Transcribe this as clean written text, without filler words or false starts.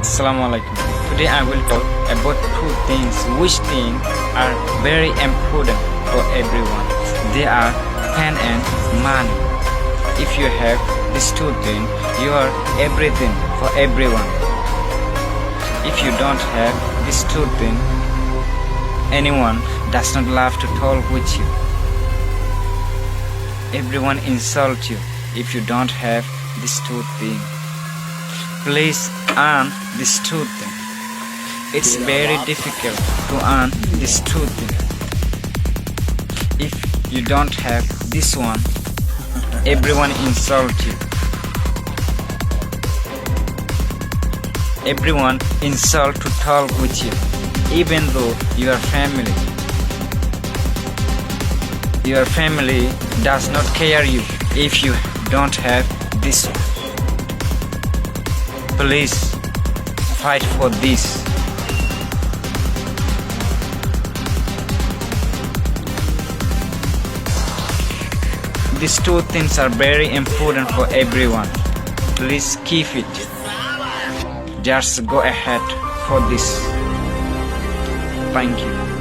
Assalamualaikum. Today I will talk about two things which are very important for everyone. They are pen and money. If you have these two things, you are everything for everyone. If you don't have these two things, anyone does not love to talk with you. Everyone insults you if you don't have these two things. Please earn these two things. It's very difficult to earn these two things. If you don't have this one, everyone insults you. Everyone insults to talk with you, even though you are family. Your family does not care you if you don't have this one. Please fight for this. These two things are very important for everyone. Please keep it. Just go ahead for this. Thank you.